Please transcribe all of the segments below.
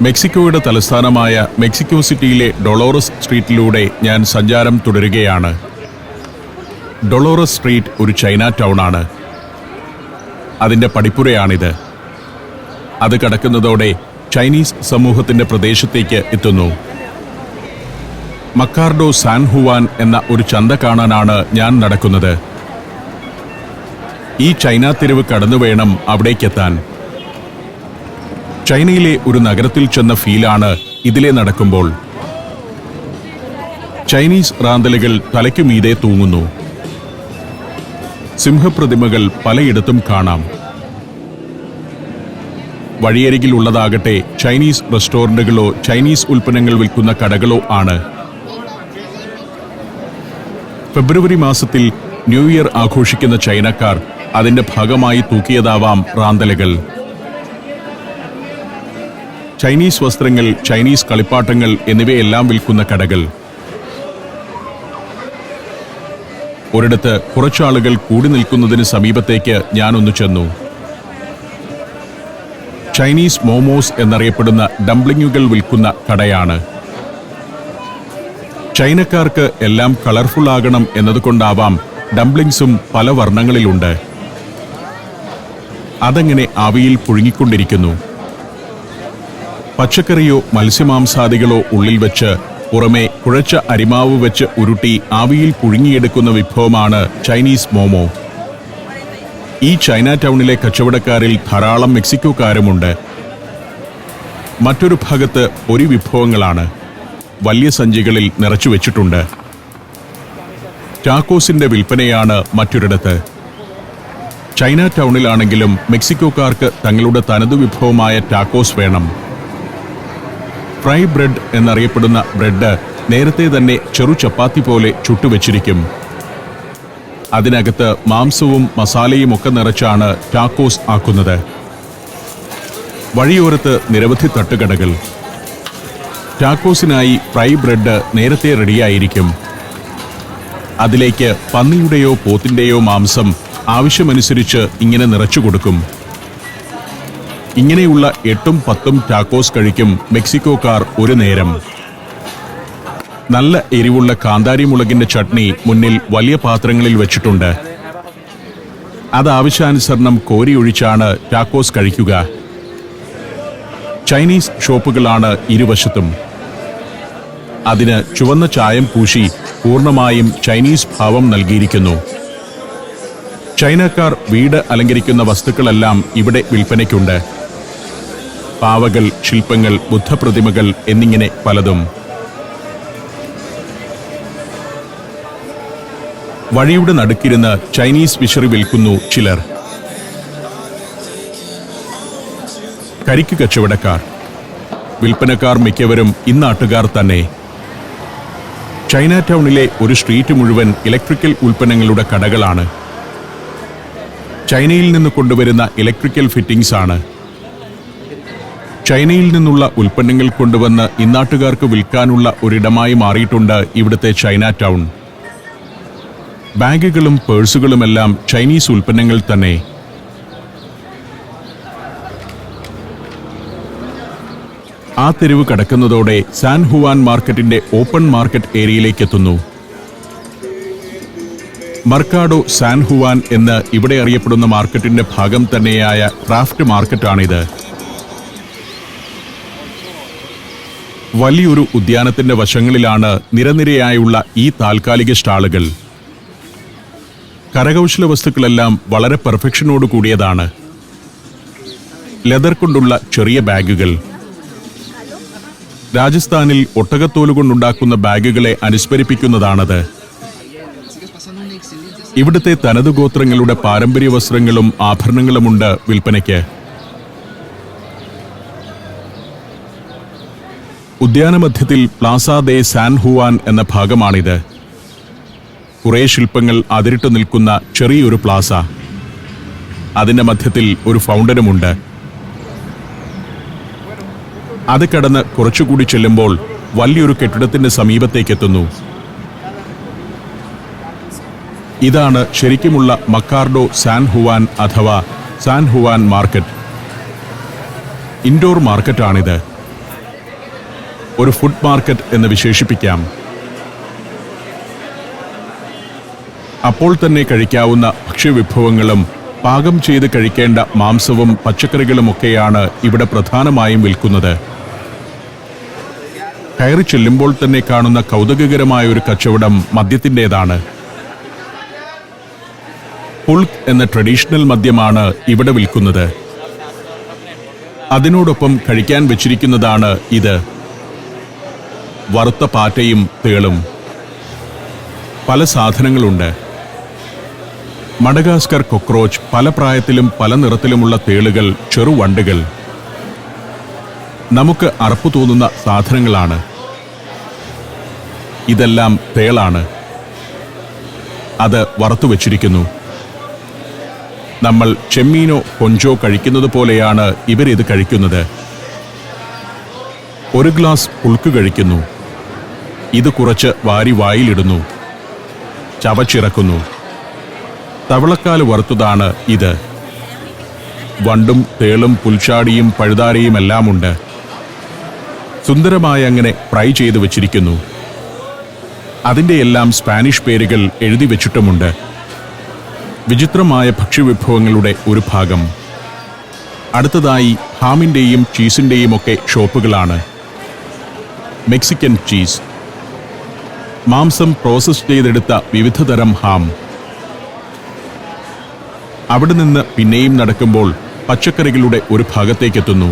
മെക്സിക്കോയുടെ തലസ്ഥാനമായ മെക്സിക്കോ സിറ്റിയിലെ ഡൊളോറസ് സ്ട്രീറ്റിലൂടെ ഞാൻ സഞ്ചാരം തുടരുകയാണ്. ഡൊളോറസ് സ്ട്രീറ്റ് ഒരു ചൈന ടൗണാണ്. അതിൻ്റെ പടിപ്പുരയാണിത്. അത് കടക്കുന്നതോടെ ചൈനീസ് സമൂഹത്തിൻ്റെ പ്രദേശത്തേക്ക് എത്തുന്നു. മക്കാർഡോ സാൻ ഹുവാൻ എന്ന ഒരു ചന്ത കാണാനാണ് ഞാൻ നടക്കുന്നത്. ഈ ചൈന തെരുവ് കടന്നു വേണം അവിടേക്കെത്താൻ. ചൈനയിലെ ഒരു നഗരത്തിൽ ചെന്ന ഫീലാണ് ഇതിലെ നടക്കുമ്പോൾ. ചൈനീസ് റാന്തലുകൾ തലയ്ക്കു മീതെ തൂങ്ങുന്നു. സിംഹപ്രതിമകൾ പലയിടത്തും കാണാം. വഴിയരികിൽ ഉള്ളതാകട്ടെ ചൈനീസ് റെസ്റ്റോറന്റുകളോ ചൈനീസ് ഉൽപ്പന്നങ്ങൾ വിൽക്കുന്ന കടകളോ ആണ്. ഫെബ്രുവരി മാസത്തിൽ ന്യൂ ഇയർ ആഘോഷിക്കുന്ന ചൈനക്കാർ അതിന്റെ ഭാഗമായി തൂക്കിയതാവാം റാന്തലുകൾ. ചൈനീസ് വസ്ത്രങ്ങൾ, ചൈനീസ് കളിപ്പാട്ടങ്ങൾ എന്നിവയെല്ലാം വിൽക്കുന്ന കടകൾ. ഒരിടത്ത് കുറച്ചാളുകൾ കൂടി നിൽക്കുന്നതിന് സമീപത്തേക്ക് ഞാനൊന്നു ചെന്നു. ചൈനീസ് മോമോസ് എന്നറിയപ്പെടുന്ന ഡംപ്ലിങ്ങുകൾ വിൽക്കുന്ന കടയാണ്. ചൈനക്കാർക്ക് എല്ലാം കളർഫുൾ ആകണം എന്നതുകൊണ്ടാവാം ഡംപ്ലിങ്സും പല വർണ്ണങ്ങളിലുണ്ട്. അതങ്ങനെ ആവിയിൽ പുഴുങ്ങിക്കൊണ്ടിരിക്കുന്നു. പച്ചക്കറിയോ മത്സ്യമാംസാദികളോ ഉള്ളിൽ വെച്ച് പുറമെ കുഴച്ച അരിമാവ് വെച്ച് ഉരുട്ടി ആവിയിൽ പുഴുങ്ങിയെടുക്കുന്ന വിഭവമാണ് ചൈനീസ് മോമോ. ഈ ചൈന ടൗണിലെ കച്ചവടക്കാരിൽ ധാരാളം മെക്സിക്കോക്കാരുമുണ്ട്. മറ്റൊരു ഭാഗത്ത് പൊരി വിഭവങ്ങളാണ്. വലിയ സഞ്ചികളിൽ നിറച്ചു വെച്ചിട്ടുണ്ട്. ടാക്കോസിന്റെ വിൽപ്പനയാണ് മറ്റൊരിടത്ത്. ചൈന ടൗണിലാണെങ്കിലും മെക്സിക്കോക്കാർക്ക് തങ്ങളുടെ തനതു വിഭവമായ ടാക്കോസ് വേണം. ഫ്രൈ ബ്രെഡ് എന്നറിയപ്പെടുന്ന ബ്രെഡ് നേരത്തെ തന്നെ ചെറു ചപ്പാത്തി പോലെ ചുട്ടുവെച്ചിരിക്കും. അതിനകത്ത് മാംസവും മസാലയും ഒക്കെ നിറച്ചാണ് ടാക്കോസ് ആക്കുന്നത്. വഴിയോരത്ത് നിരവധി തട്ടുകടകൾ. ടാക്കോസിനായി ഫ്രൈ ബ്രെഡ് നേരത്തെ റെഡിയായിരിക്കും. അതിലേക്ക് പന്നിയുടെയോ പോത്തിൻ്റെയോ മാംസം ആവശ്യമനുസരിച്ച് ഇങ്ങനെ നിറച്ചു കൊടുക്കും. ഇങ്ങനെയുള്ള 8-10 ടാക്കോസ് കഴിക്കും മെക്സിക്കോക്കാർ ഒരു നേരം. നല്ല എരിവുള്ള കാന്താരി മുളകിന്റെ ചട്നി മുന്നിൽ വലിയ പാത്രങ്ങളിൽ വെച്ചിട്ടുണ്ട്. അത് ആവശ്യാനുസരണം കോരിയൊഴിച്ചാണ് ടാക്കോസ് കഴിക്കുക. ചൈനീസ് ഷോപ്പുകളാണ് ഇരുവശത്തും. അതിന് ചുവന്ന ചായം പൂശി പൂർണ്ണമായും ചൈനീസ് ഭാവം നൽകിയിരിക്കുന്നു. ചൈനക്കാർ വീട് അലങ്കരിക്കുന്ന വസ്തുക്കളെല്ലാം ഇവിടെ വിൽപ്പനയ്ക്കുണ്ട്. പാവകൾ, ശില്പങ്ങൾ, ബുദ്ധപ്രതിമകൾ എന്നിങ്ങനെ പലതും. വഴിയുടെ നടുക്കിരുന്ന് ചൈനീസ് വിശറി വിൽക്കുന്നു ചിലർ. കരിക്ക് കച്ചവടക്കാർ. വിൽപ്പനക്കാർ മിക്കവരും ഇന്നാട്ടുകാർ തന്നെ. ചൈന ടൗണിലെ ഒരു സ്ട്രീറ്റ് മുഴുവൻ ഇലക്ട്രിക്കൽ ഉൽപ്പന്നങ്ങളുടെ കടകളാണ്. ചൈനയിൽ നിന്ന് കൊണ്ടുവരുന്ന ഇലക്ട്രിക്കൽ ഫിറ്റിംഗ്സ് ആണ്. ചൈനയിൽ നിന്നുള്ള ഉൽപ്പന്നങ്ങൾ കൊണ്ടുവന്ന് ഇന്നാട്ടുകാർക്ക് വിൽക്കാനുള്ള ഒരിടമായി മാറിയിട്ടുണ്ട് ഇവിടുത്തെ ചൈന ടൗൺ. ബാഗുകളും പേഴ്സുകളുമെല്ലാം ചൈനീസ് ഉൽപ്പന്നങ്ങൾ തന്നെ. ആ തെരുവ് കടക്കുന്നതോടെ സാൻ ഹുവാൻ മാർക്കറ്റിന്റെ ഓപ്പൺ മാർക്കറ്റ് ഏരിയയിലേക്ക് എത്തുന്നു. മർക്കാഡോ സാൻ ഹുവാൻ എന്ന് ഇവിടെ അറിയപ്പെടുന്ന മാർക്കറ്റിന്റെ ഭാഗം തന്നെയായ ക്രാഫ്റ്റ് മാർക്കറ്റാണിത്. വലിയൊരു ഉദ്യാനത്തിന്റെ വശങ്ങളിലാണ് നിരനിരയായുള്ള ഈ താൽക്കാലിക സ്റ്റാളുകൾ. കരകൗശല വസ്തുക്കളെല്ലാം വളരെ പെർഫെക്ഷനോട് കൂടിയതാണ്. ലെതർ കൊണ്ടുള്ള ചെറിയ ബാഗുകൾ. രാജസ്ഥാനിൽ ഒട്ടകത്തോല് കൊണ്ടുണ്ടാക്കുന്ന ബാഗുകളെ അനുസ്മരിപ്പിക്കുന്നതാണത്. ഇവിടുത്തെ തനതു ഗോത്രങ്ങളുടെ പാരമ്പര്യ വസ്ത്രങ്ങളും ആഭരണങ്ങളുമുണ്ട് വിൽപ്പനയ്ക്ക്. ഉദ്യാനമധ്യത്തിൽ പ്ലാസ ദേ സാൻ ഹുവാൻ എന്ന ഭാഗമാണിത്. കുറേ ശില്പങ്ങൾ അതിരിട്ടു നിൽക്കുന്ന ചെറിയൊരു പ്ലാസ. അതിന്റെ മധ്യത്തിൽ ഒരു ഫൗണ്ടനുമുണ്ട്. അത് കടന്ന് കുറച്ചുകൂടി ചെല്ലുമ്പോൾ വലിയൊരു കെട്ടിടത്തിന്റെ സമീപത്തേക്കെത്തുന്നു. ഇതാണ് ശരിക്കുമുള്ള മക്കാർഡോ സാൻ ഹുവാൻ അഥവാ സാൻ ഹുവാൻ മാർക്കറ്റ്. ഇൻഡോർ മാർക്കറ്റാണിത്. ഒരു ഫുഡ് മാർക്കറ്റ് എന്ന് വിശേഷിപ്പിക്കാം. അപ്പോൾ തന്നെ കഴിക്കാവുന്ന ഭക്ഷ്യവിഭവങ്ങളും പാകം ചെയ്ത് കഴിക്കേണ്ട മാംസവും പച്ചക്കറികളുമൊക്കെയാണ് ഇവിടെ പ്രധാനമായും വിൽക്കുന്നത്. കയറി ചെല്ലുമ്പോൾ തന്നെ കാണുന്ന കൗതുകകരമായ ഒരു കച്ചവടം മദ്യത്തിൻ്റെതാണ്. പുൾക്ക് എന്ന ട്രഡീഷണൽ മദ്യമാണ് ഇവിടെ വിൽക്കുന്നത്. അതിനോടൊപ്പം കഴിക്കാൻ വെച്ചിരിക്കുന്നതാണ് ഇത്: വറുത്ത പാറ്റയും തേളും. പല സാധനങ്ങളുണ്ട്. മഡഗാസ്കർ കൊക്രോച്ച്, പല പ്രായത്തിലും പല നിറത്തിലുമുള്ള തേളുകൾ, ചെറുവണ്ടുകൾ. നമുക്ക് അറപ്പു തോന്നുന്ന സാധനങ്ങളാണ്. ഇതെല്ലാം തേളാണ്. അത് വറുത്തു വച്ചിരിക്കുന്നു. നമ്മൾ ചെമ്മീനോ കൊഞ്ചോ കഴിക്കുന്നത് പോലെയാണ് ഇവരിത് കഴിക്കുന്നത്. ഒരു ഗ്ലാസ് പുൾക്ക് കഴിക്കുന്നു. ഇത് കുറച്ച് വാരി വായിലിടുന്നു, ചവച്ചിറക്കുന്നു. തവളക്കാല് വറുത്തതാണ് ഇത്. വണ്ടും തേളും പുൽച്ചാടിയും പഴുതാരയുമെല്ലാമുണ്ട്. സുന്ദരമായി അങ്ങനെ ഫ്രൈ ചെയ്തു വച്ചിരിക്കുന്നു. അതിൻ്റെ എല്ലാം സ്പാനിഷ് പേരുകൾ എഴുതി വച്ചിട്ടുമുണ്ട്. വിചിത്രമായ ഭക്ഷ്യവിഭവങ്ങളുടെ ഒരു ഭാഗം. അടുത്തതായി ഹാമിൻ്റെയും ചീസിൻ്റെയും ഒക്കെ ഷോപ്പുകളാണ്. മെക്സിക്കൻ ചീസ്, മാംസം പ്രോസസ് ചെയ്തെടുത്ത വിവിധതരം ഹാം. അവിടെ നിന്ന് പിന്നെയും നടക്കുമ്പോൾ പച്ചക്കറികളുടെ ഒരു ഭാഗത്തേക്കെത്തുന്നു.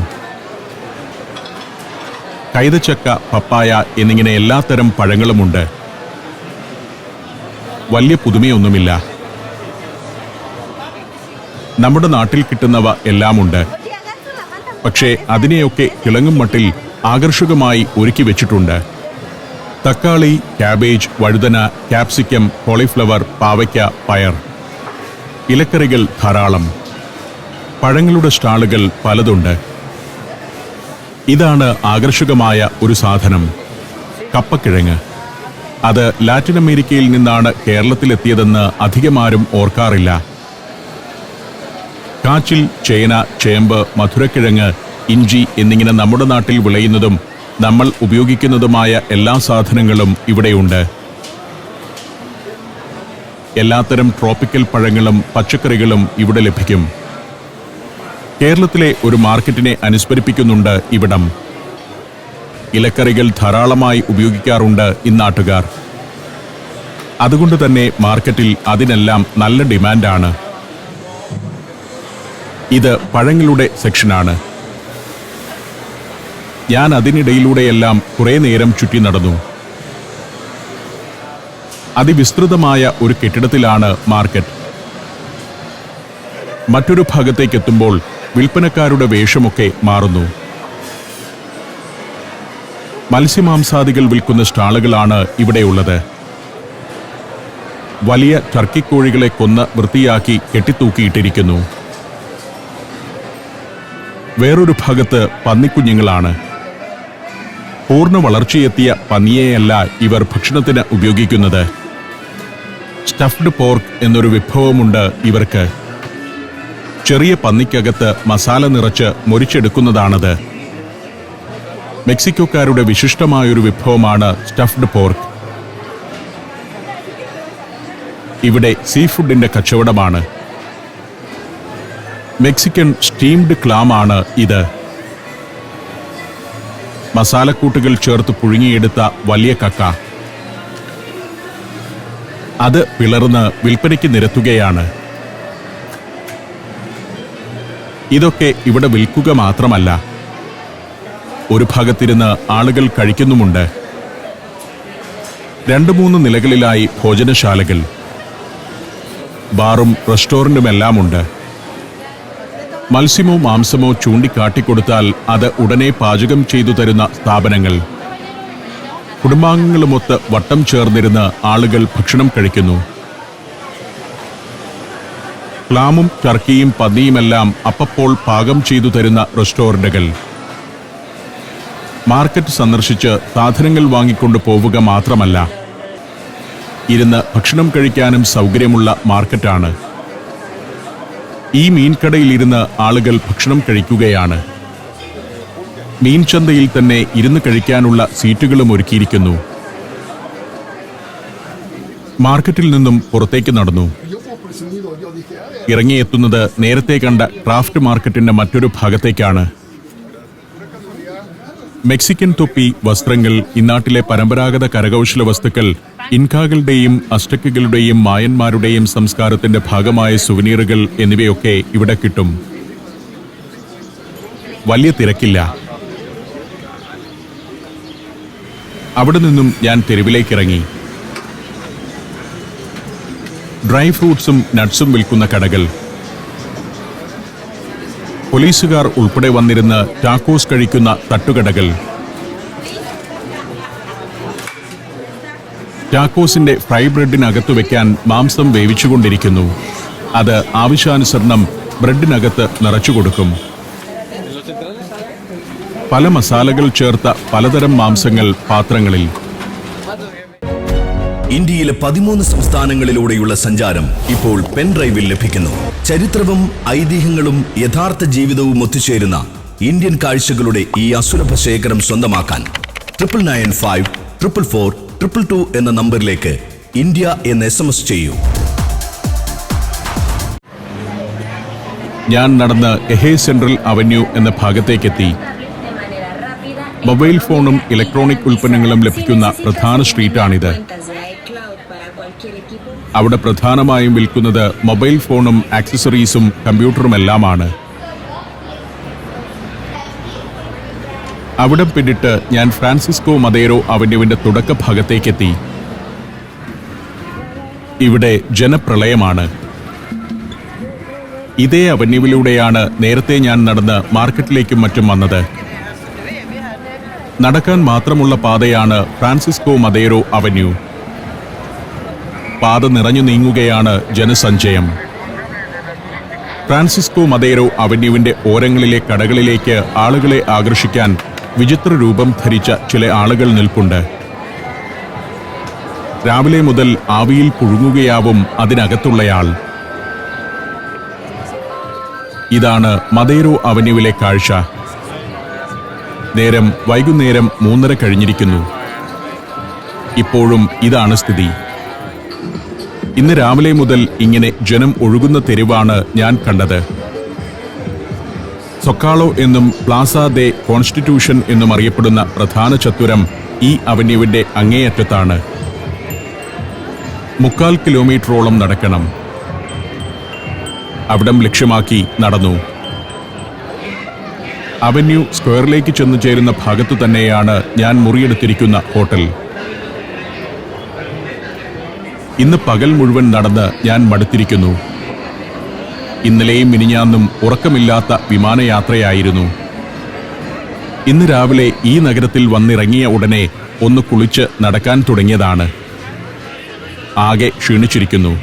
കൈതച്ചക്ക, പപ്പായ എന്നിങ്ങനെ എല്ലാത്തരം പഴങ്ങളുമുണ്ട്. വലിയ പുതുമയൊന്നുമില്ല. നമ്മുടെ നാട്ടിൽ കിട്ടുന്നവ എല്ലാമുണ്ട്. പക്ഷേ അതിനെയൊക്കെ തിളങ്ങും മട്ടിൽ ആകർഷകമായി ഒരുക്കി വെച്ചിട്ടുണ്ട്. തക്കാളി, ക്യാബേജ്, വഴുതന, ക്യാപ്സിക്കം, കോളിഫ്ലവർ, പാവയ്ക്ക, പയർ. ഇലക്കറികൾ ധാരാളം. പഴങ്ങളുടെ സ്റ്റാളുകൾ പലതുണ്ട്. ഇതാണ് ആകർഷകമായ ഒരു സാധനം: കപ്പക്കിഴങ്ങ്. അത് ലാറ്റിൻ അമേരിക്കയിൽ നിന്നാണ് കേരളത്തിലെത്തിയതെന്ന് അധികമാരും ഓർക്കാറില്ല. കാച്ചിൽ, ചേന, ചേമ്പ്, മധുരക്കിഴങ്ങ്, ഇഞ്ചി എന്നിങ്ങനെ നമ്മുടെ നാട്ടിൽ വിളയുന്നതും നമ്മൾ ഉപയോഗിക്കുന്നതുമായ എല്ലാ സാധനങ്ങളും ഇവിടെയുണ്ട്. എല്ലാത്തരം ട്രോപ്പിക്കൽ പഴങ്ങളും പച്ചക്കറികളും ഇവിടെ ലഭിക്കും. കേരളത്തിലെ ഒരു മാർക്കറ്റിനെ അനുസ്മരിപ്പിക്കുന്നുണ്ട് ഇവിടം. ഇലക്കറികൾ ധാരാളമായി ഉപയോഗിക്കാറുണ്ട് ഇന്നാട്ടുകാർ. അതുകൊണ്ട് തന്നെ മാർക്കറ്റിൽ അതിനെല്ലാം നല്ല ഡിമാൻഡാണ്. ഇത് പഴങ്ങളുടെ സെക്ഷനാണ്. ഞാൻ അതിനിടയിലൂടെയെല്ലാം കുറേ നേരം ചുറ്റി നടന്നു. അതിവിസ്തൃതമായ ഒരു കെട്ടിടത്തിലാണ് മാർക്കറ്റ്. മറ്റൊരു ഭാഗത്തേക്കെത്തുമ്പോൾ വിൽപ്പനക്കാരുടെ വേഷമൊക്കെ മാറുന്നു. മത്സ്യമാംസാദികൾ വിൽക്കുന്ന സ്റ്റാളുകളാണ് ഇവിടെയുള്ളത്. വലിയ ടർക്കിക്കോഴികളെ കൊന്ന് വൃത്തിയാക്കി കെട്ടിത്തൂക്കിയിട്ടിരിക്കുന്നു. വേറൊരു ഭാഗത്ത് പന്നിക്കുഞ്ഞുങ്ങളാണ്. പൂർണ്ണ വളർച്ചയെത്തിയ പന്നിയെയല്ല ഇവർ ഭക്ഷണത്തിന് ഉപയോഗിക്കുന്നത്. സ്റ്റഫ്ഡ് പോർക്ക് എന്നൊരു വിഭവമുണ്ട് ഇവർക്ക്. ചെറിയ പന്നിക്കകത്ത് മസാല നിറച്ച് മൊരിച്ചെടുക്കുന്നതാണത്. മെക്സിക്കോക്കാരുടെ വിശിഷ്ടമായൊരു വിഭവമാണ് സ്റ്റഫ്ഡ് പോർക്ക്. ഇവിടെ സീ ഫുഡിന്റെ കച്ചവടമാണ്. മെക്സിക്കൻ സ്റ്റീംഡ് ക്ലാം ആണ് ഇത്. മസാലക്കൂട്ടുകൾ ചേർത്ത് പുഴുങ്ങിയെടുത്ത വലിയ കക്ക. അത് പിളർന്ന് വിൽപ്പനയ്ക്ക് നിരത്തുകയാണ്. ഇതൊക്കെ ഇവിടെ വിൽക്കുക മാത്രമല്ല, ഒരു ഭാഗത്തിരുന്ന് ആളുകൾ കഴിക്കുന്നുമുണ്ട്. 2-3 നിലകളിലായി ഭോജനശാലകൾ, ബാറും റെസ്റ്റോറൻറ്റുമെല്ലാമുണ്ട്. മത്സ്യമോ മാംസമോ ചൂണ്ടിക്കാട്ടിക്കൊടുത്താൽ അത് ഉടനെ പാചകം ചെയ്തു തരുന്ന സ്ഥാപനങ്ങൾ. കുടുംബാംഗങ്ങളുമൊത്ത് വട്ടം ചേർന്നിരുന്ന് ആളുകൾ ഭക്ഷണം കഴിക്കുന്നു. ക്ലാമും ടർക്കിയും പന്നിയുമെല്ലാം അപ്പപ്പോൾ പാകം ചെയ്തു തരുന്ന റെസ്റ്റോറൻറ്റുകൾ. മാർക്കറ്റ് സന്ദർശിച്ച് സാധനങ്ങൾ വാങ്ങിക്കൊണ്ടു പോവുക മാത്രമല്ല, ഇരുന്ന് ഭക്ഷണം കഴിക്കാനും സൗകര്യമുള്ള മാർക്കറ്റാണ്. ഈ മീൻകടയിലിരുന്ന് ആളുകൾ ഭക്ഷണം കഴിക്കുകയാണ്. മീൻചന്തയിൽ തന്നെ ഇരുന്ന് കഴിക്കാനുള്ള സീറ്റുകളും ഒരുക്കിയിരിക്കുന്നു. മാർക്കറ്റിൽ നിന്നും പുറത്തേക്ക് നടന്നു. ഇറങ്ങിയെത്തുന്നത് നേരത്തെ കണ്ട ക്രാഫ്റ്റ് മാർക്കറ്റിന്റെ മറ്റൊരു ഭാഗത്തേക്കാണ്. മെക്സിക്കൻ തൊപ്പി, വസ്ത്രങ്ങൾ, ഇന്നാട്ടിലെ പരമ്പരാഗത കരകൗശല വസ്തുക്കൾ, ഇൻകാകളുടെയും അസ്റ്റക്കുകളുടെയും മായന്മാരുടെയും സംസ്കാരത്തിന്റെ ഭാഗമായ സുവനീറുകൾ എന്നിവയൊക്കെ ഇവിടെ കിട്ടും. വലിയ തിരക്കില്ല. അവിടെ നിന്നും ഞാൻ തെരുവിലേക്കിറങ്ങി. ഡ്രൈ ഫ്രൂട്ട്സും നട്ട്സും വിൽക്കുന്ന കടകൾ, പോലീസുകാർ ഉൾപ്പെടെ വന്നിരുന്ന് ടാക്കോസ് കഴിക്കുന്ന തട്ടുകടകൾ, ടാക്കോസിന്റെ ഫ്രൈ ബ്രെഡിനകത്തു വെക്കാൻ മാംസം വേവിച്ചുകൊണ്ടിരിക്കുന്നു. അത് ആവശ്യാനുസരണം ബ്രെഡിനകത്ത് നിറച്ചുകൊടുക്കും. പല മസാലകൾ ചേർത്ത പലതരം മാംസങ്ങൾ പാത്രങ്ങളിൽ. ഇന്ത്യയിലെ 13 സംസ്ഥാനങ്ങളിലൂടെയുള്ള സഞ്ചാരം ഇപ്പോൾ പെൻഡ്രൈവിൽ ലഭിക്കുന്നു. ചരിത്രവും ഐതിഹ്യങ്ങളും യഥാർത്ഥ ജീവിതവും ഒത്തുചേരുന്ന ഇന്ത്യൻ കാഴ്ചകളുടെ ഈ അസുലഭ ശേഖരം സ്വന്തമാക്കാൻ 9995444222 എന്ന നമ്പറിലേക്ക് ഇന്ത്യ എന്ന് SMS ചെയ്യൂ. ഞാൻ നടന്ന് എഹേ സെൻട്രൽ അവന്യൂ എന്ന ഭാഗത്തേക്കെത്തി. മൊബൈൽ ഫോണും ഇലക്ട്രോണിക് ഉൽപ്പന്നങ്ങളും ലഭിക്കുന്ന പ്രധാന സ്ട്രീറ്റാണിത്. അവിടെ പ്രധാനമായും വിൽക്കുന്നത് മൊബൈൽ ഫോണും ആക്സസറീസും കമ്പ്യൂട്ടറുമെല്ലാമാണ്. അവിടെ പിന്നിട്ട് ഞാൻ ഫ്രാൻസിസ്കോ മദേരോ അവന്യൂവിന്റെ തുടക്ക ഭാഗത്തേക്കെത്തി. ഇവിടെ ജനപ്രളയമാണ്. ഇതേ അവന്യൂവിലൂടെയാണ് നേരത്തെ ഞാൻ നടന്ന് മാർക്കറ്റിലേക്കും മറ്റും വന്നത്. നടക്കാൻ മാത്രമുള്ള പാതയാണ് ഫ്രാൻസിസ്കോ മദേരോ അവന്യൂ. പാത നിറഞ്ഞു നീങ്ങുകയാണ് ജനസഞ്ചയം. ഫ്രാൻസിസ്കോ മദേരോ അവന്യൂവിന്റെ ഓരങ്ങളിലെ കടകളിലേക്ക് ആളുകളെ ആകർഷിക്കാൻ വിചിത്ര രൂപം ധരിച്ച ചില ആളുകൾ നിൽപ്പുണ്ട്. രാവിലെ മുതൽ ആവിയിൽ പുഴുങ്ങുകയാവും അതിനകത്തുള്ളയാൾ. ഇതാണ് മദേരോ അവന്യൂവിലെ കാഴ്ച. നേരം വൈകുന്നേരം 3:30 കഴിഞ്ഞിരിക്കുന്നു. ഇപ്പോഴും ഇതാണ് സ്ഥിതി. ഇന്ന് രാവിലെ മുതൽ ഇങ്ങനെ ജനം ഒഴുകുന്ന തെരുവാണ് ഞാൻ കണ്ടത്. സൊക്കാളോ എന്നും പ്ലാസ ദെ കോൺസ്റ്റിറ്റ്യൂഷൻ എന്നും അറിയപ്പെടുന്ന പ്രധാന ചത്വരം ഈ അവന്യൂവിന്റെ അങ്ങേയറ്റത്താണ്. 3/4 കിലോമീറ്ററോളം നടക്കണം. അവിടം ലക്ഷ്യമാക്കി നടന്നു. അവന്യൂ സ്ക്വയറിലേക്ക് ചെന്നു ചേരുന്ന ഭാഗത്തു തന്നെയാണ് ഞാൻ മുറിയെടുത്തിരിക്കുന്ന ഹോട്ടൽ. ഇന്ന് പകൽ മുഴുവൻ നടന്ന് ഞാൻ മടുത്തിരിക്കുന്നു. ഇന്നലെയും മിനിഞ്ഞാന്നും ഉറക്കമില്ലാത്ത വിമാനയാത്രയായിരുന്നു. ഇന്ന് രാവിലെ ഈ നഗരത്തിൽ വന്നിറങ്ങിയ ഉടനെ ഒന്ന് കുളിച്ച് നടക്കാൻ തുടങ്ങിയതാണ്. ആകെ ക്ഷീണിച്ചിരിക്കുന്നു.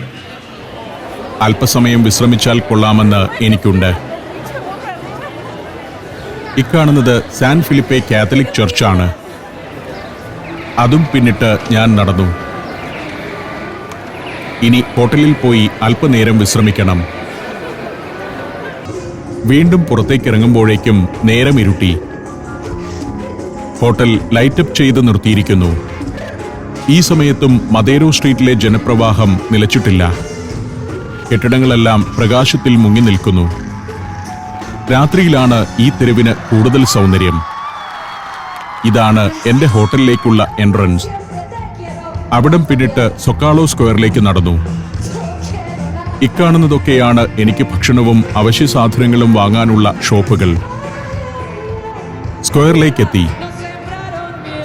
അല്പസമയം വിശ്രമിച്ചാൽ കൊള്ളാമെന്ന് എനിക്കുണ്ട്. ഇക്കാണുന്നത് സാൻ ഫിലിപ്പെ കാത്തലിക് ചർച്ചാണ്. അതും പിന്നിട്ട് ഞാൻ നടന്നു. ഇനി ഹോട്ടലിൽ പോയി അല്പനേരം വിശ്രമിക്കണം. വീണ്ടും പുറത്തേക്കിറങ്ങുമ്പോഴേക്കും നേരം ഇരുട്ടി. ഹോട്ടൽ ലൈറ്റപ്പ് ചെയ്ത് നിർത്തിയിരിക്കുന്നു. ഈ സമയത്തും മദേരോ സ്ട്രീറ്റിലെ ജനപ്രവാഹം നിലച്ചിട്ടില്ല. കെട്ടിടങ്ങളെല്ലാം പ്രകാശത്തിൽ മുങ്ങി നിൽക്കുന്നു. രാത്രിയിലാണ് ഈ തെരുവിന് കൂടുതൽ സൗന്ദര്യം. ഇതാണ് എന്റെ ഹോട്ടലിലേക്കുള്ള എൻട്രൻസ്. അവിടം പിന്നിട്ട് സൊക്കാളോ സ്ക്വയറിലേക്ക് നടന്നു. ഇക്കാണുന്നതൊക്കെയാണ് എനിക്ക് ഭക്ഷണവും അവശ്യ സാധനങ്ങളും വാങ്ങാനുള്ള ഷോപ്പുകൾ. സ്ക്വയറിലേക്കെത്തി.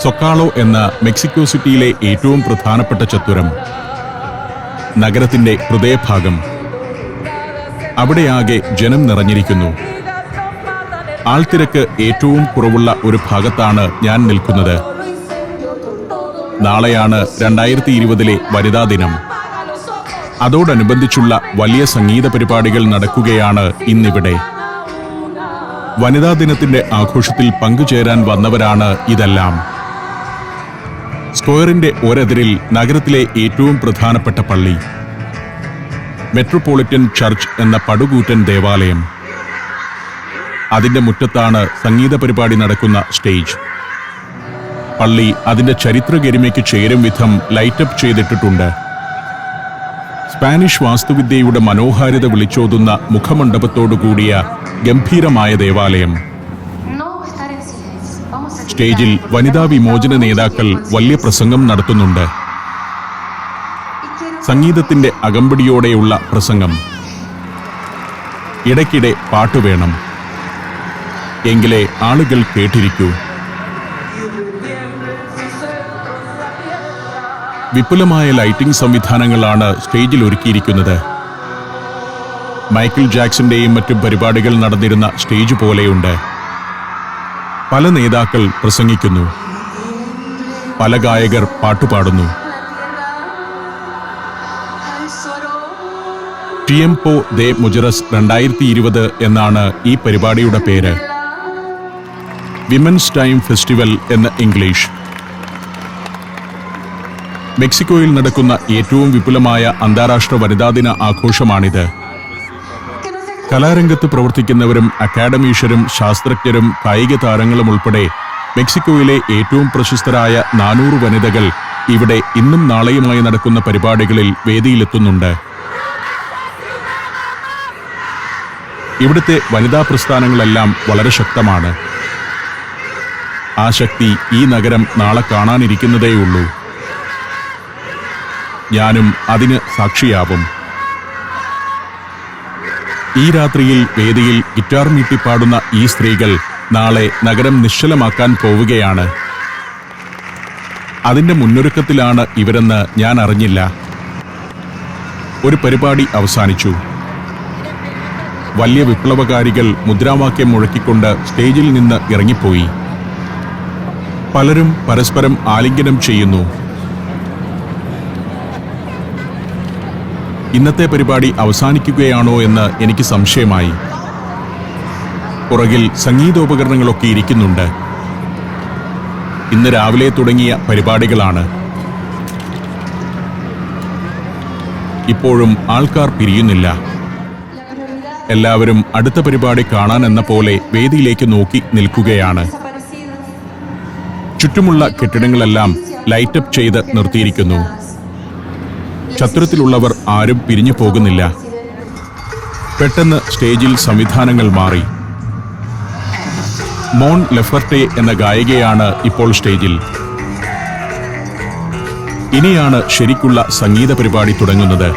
സൊക്കാളോ എന്ന മെക്സിക്കോ സിറ്റിയിലെ ഏറ്റവും പ്രധാനപ്പെട്ട ചത്വരം, നഗരത്തിന്റെ ഹൃദയഭാഗം. അവിടെയാകെ ജനം നിറഞ്ഞിരിക്കുന്നു. ആൾത്തിരക്ക് ഏറ്റവും കുറവുള്ള ഒരു ഭാഗത്താണ് ഞാൻ നിൽക്കുന്നത്. നാളെയാണ് 2020 വനിതാ ദിനം. അതോടനുബന്ധിച്ചുള്ള വലിയ സംഗീത പരിപാടികൾ നടക്കുകയാണ് ഇന്നിവിടെ. വനിതാ ദിനത്തിന്റെ ആഘോഷത്തിൽ പങ്കുചേരാൻ വന്നവരാണ് ഇതെല്ലാം. സ്ക്വയറിന്റെ ഒരതിരിൽ നഗരത്തിലെ ഏറ്റവും പ്രധാനപ്പെട്ട പള്ളി, മെട്രോപൊളിറ്റൻ ചർച്ച് എന്ന പടുകൂറ്റൻ ദേവാലയം. അതിന്റെ മുറ്റത്താണ് സംഗീത പരിപാടി നടക്കുന്ന സ്റ്റേജ്. പള്ളി അതിന്റെ ചരിത്ര ഗരിമയ്ക്ക് ചേരും വിധം ലൈറ്റപ്പ് ചെയ്തിട്ടിട്ടുണ്ട്. സ്പാനിഷ് വാസ്തുവിദ്യയുടെ മനോഹാരിത വിളിച്ചോതുന്ന മുഖമണ്ഡപത്തോടുകൂടിയ ഗംഭീരമായ ദേവാലയം. സ്റ്റേജിൽ വനിതാ വിമോചന നേതാക്കൾ വലിയ പ്രസംഗം നടത്തുന്നുണ്ട്. സംഗീതത്തിന്റെ അകമ്പടിയോടെയുള്ള പ്രസംഗം. ഇടയ്ക്കിടെ പാട്ടുവേണം, എങ്കിലേ ആളുകൾ കേട്ടിരിക്കൂ. വിപുലമായ ലൈറ്റിംഗ് സംവിധാനങ്ങളാണ് സ്റ്റേജിൽ ഒരുക്കിയിരിക്കുന്നത്. മൈക്കിൾ ജാക്സന്റെയും മറ്റും പരിപാടികൾ നടന്നിരുന്ന സ്റ്റേജ് പോലെയുണ്ട്. പല നേതാക്കൾ പ്രസംഗിക്കുന്നു, പല ഗായകർ പാട്ടുപാടുന്നു. ടിയംപോ ദെ മുജറസ് 2020 എന്നാണ് ഈ പരിപാടിയുടെ പേര്. വിമൻസ് ടൈം ഫെസ്റ്റിവൽ എന്ന ഇംഗ്ലീഷ്. മെക്സിക്കോയിൽ നടക്കുന്ന ഏറ്റവും വിപുലമായ അന്താരാഷ്ട്ര വനിതാ ദിന ആഘോഷമാണിത്. കലാരംഗത്ത് പ്രവർത്തിക്കുന്നവരും അക്കാഡമീഷ്യരും ശാസ്ത്രജ്ഞരും കായിക താരങ്ങളും ഉൾപ്പെടെ മെക്സിക്കോയിലെ ഏറ്റവും പ്രശസ്തരായ 400 വനിതകൾ ഇവിടെ ഇന്നും നാളെയുമായി നടക്കുന്ന പരിപാടികളിൽ വേദിയിലെത്തുന്നുണ്ട്. ഇവിടുത്തെ വനിതാ പ്രസ്ഥാനങ്ങളെല്ലാം വളരെ ശക്തമാണ്. ആ ശക്തി ഈ നഗരം നാളെ കാണാനിരിക്കുന്നതേയുള്ളൂ. ഞാനും അതിന് സാക്ഷിയാവും. ഈ രാത്രിയിൽ വേദിയിൽ ഗിറ്റാർ മീട്ടിപ്പാടുന്ന ഈ സ്ത്രീകൾ നാളെ നഗരം നിശ്ചലമാക്കാൻ പോവുകയാണ്. അതിന്റെ മുന്നൊരുക്കത്തിലാണ് ഇവരെന്ന് ഞാൻ അറിഞ്ഞില്ല. ഒരു പരിപാടി അവസാനിച്ചു. വലിയ വിപ്ലവകാരികൾ മുദ്രാവാക്യം മുഴക്കിക്കൊണ്ട് സ്റ്റേജിൽ നിന്ന് ഇറങ്ങിപ്പോയി. പലരും പരസ്പരം ആലിംഗനം ചെയ്യുന്നു. ഇന്നത്തെ പരിപാടി അവസാനിക്കുകയാണോ എന്ന് എനിക്ക് സംശയമായി. പുറകിൽ സംഗീതോപകരണങ്ങളൊക്കെ ഇരിക്കുന്നുണ്ട്. ഇന്ന് രാവിലെ തുടങ്ങിയ പരിപാടികളാണ്. ഇപ്പോഴും ആൾക്കാർ പിരിയുന്നില്ല. എല്ലാവരും അടുത്ത പരിപാടി കാണാൻ എന്ന പോലെ വേദിയിലേക്ക് നോക്കി നിൽക്കുകയാണ്. ചുറ്റുമുള്ള കെട്ടിടങ്ങളെല്ലാം ലൈറ്റപ്പ് ചെയ്ത് നിർത്തിയിരിക്കുന്നു. ചത്തുരത്തിലുള്ളവർ ആരും പിരിഞ്ഞു പോകുന്നില്ല. പെട്ടെന്ന് സ്റ്റേജിൽ സംവിധാനങ്ങൾ മാറി. മോൺ ലെഫർട്ടെ എന്ന ഗായികയാണ് ഇപ്പോൾ സ്റ്റേജിൽ. ഇനിയാണ് ശരിക്കുള്ള സംഗീത പരിപാടി തുടങ്ങുന്നത്.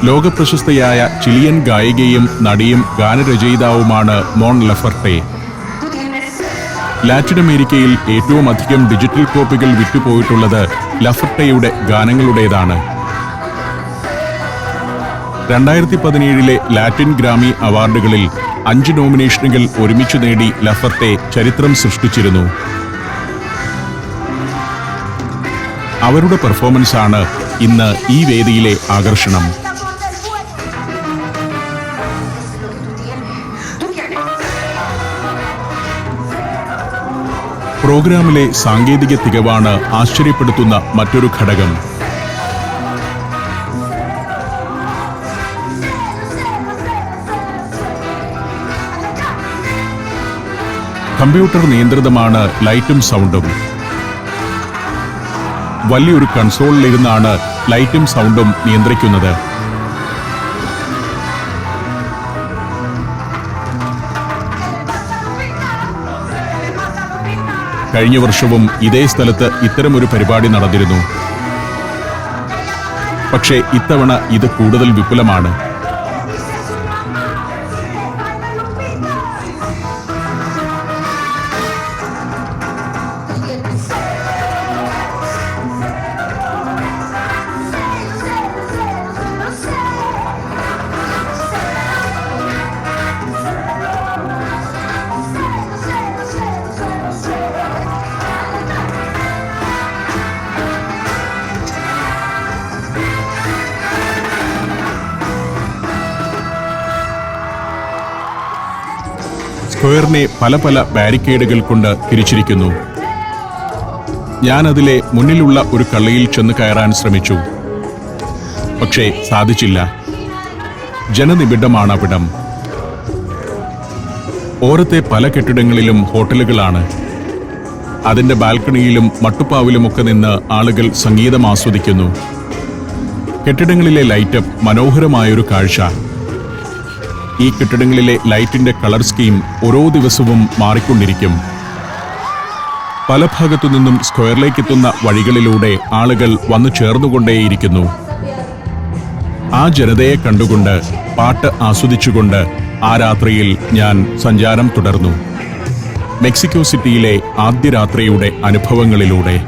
ലോകപ്രശസ്തയായ ചിലിയൻ ഗായികയും നടിയും ഗാനരചയിതാവുമാണ് മോൺ ലെഫർട്ടെ. ലാറ്റിൻ അമേരിക്കയിൽ ഏറ്റവും അധികം ഡിജിറ്റൽ കോപ്പികൾ വിറ്റുപോയിട്ടുള്ളത് ലെഫർട്ടെയുടെ ഗാനങ്ങളുടേതാണ്. 2017 ലാറ്റിൻ ഗ്രാമി അവാർഡുകളിൽ 5 നോമിനേഷനുകൾ ഒരുമിച്ച് നേടി ലെഫർട്ടെ ചരിത്രം സൃഷ്ടിച്ചിരുന്നു. അവരുടെ പെർഫോമൻസാണ് ഇന്ന് ഈ വേദിയിലെ ആകർഷണം. പ്രോഗ്രാമിലെ സാങ്കേതിക തികവാണ് ആശ്ചര്യപ്പെടുത്തുന്ന മറ്റൊരു ഘടകം. കമ്പ്യൂട്ടർ നിയന്ത്രിതമാണ് ലൈറ്റും സൗണ്ടും. വലിയൊരു കൺസോളിലിരുന്നാണ് ലൈറ്റും സൗണ്ടും നിയന്ത്രിക്കുന്നത്. കഴിഞ്ഞ വർഷവും ഇതേ സ്ഥലത്ത് ഇത്തരമൊരു പരിപാടി നടന്നിരുന്നു. പക്ഷേ ഇത്തവണ ഇത് കൂടുതൽ വിപുലമാണ്. സ്ക്വയറിനെ പല പല ബാരിക്കേഡുകൾ കൊണ്ട് തിരിച്ചിരിക്കുന്നു. ഞാനതിലെ മുന്നിലുള്ള ഒരു കള്ളിയിൽ ചെന്ന് കയറാൻ ശ്രമിച്ചു. പക്ഷേ സാധിച്ചില്ല. ജനനിബിഡമാണ് അവിടം. ഓരത്തെ പല കെട്ടിടങ്ങളിലും ഹോട്ടലുകളാണ്. അതിന്റെ ബാൽക്കണിയിലും മട്ടുപ്പാവിലുമൊക്കെ നിന്ന് ആളുകൾ സംഗീതം ആസ്വദിക്കുന്നു. കെട്ടിടങ്ങളിലെ ലൈറ്റപ്പ് മനോഹരമായൊരു കാഴ്ച. ഈ കെട്ടിടങ്ങളിലെ ലൈറ്റിന്റെ കളർ സ്കീം ഓരോ ദിവസവും മാറിക്കൊണ്ടിരിക്കും. പല ഭാഗത്തു നിന്നും സ്ക്വയറിലേക്കെത്തുന്ന വഴികളിലൂടെ ആളുകൾ വന്നു ചേർന്നുകൊണ്ടേയിരിക്കുന്നു. ആ ജനതയെ കണ്ടുകൊണ്ട്, പാട്ട് ആസ്വദിച്ചുകൊണ്ട് ആ രാത്രിയിൽ ഞാൻ സഞ്ചാരം തുടർന്നു. മെക്സിക്കോ സിറ്റിയിലെ ആദ്യ രാത്രിയുടെ അനുഭവങ്ങളിലൂടെ.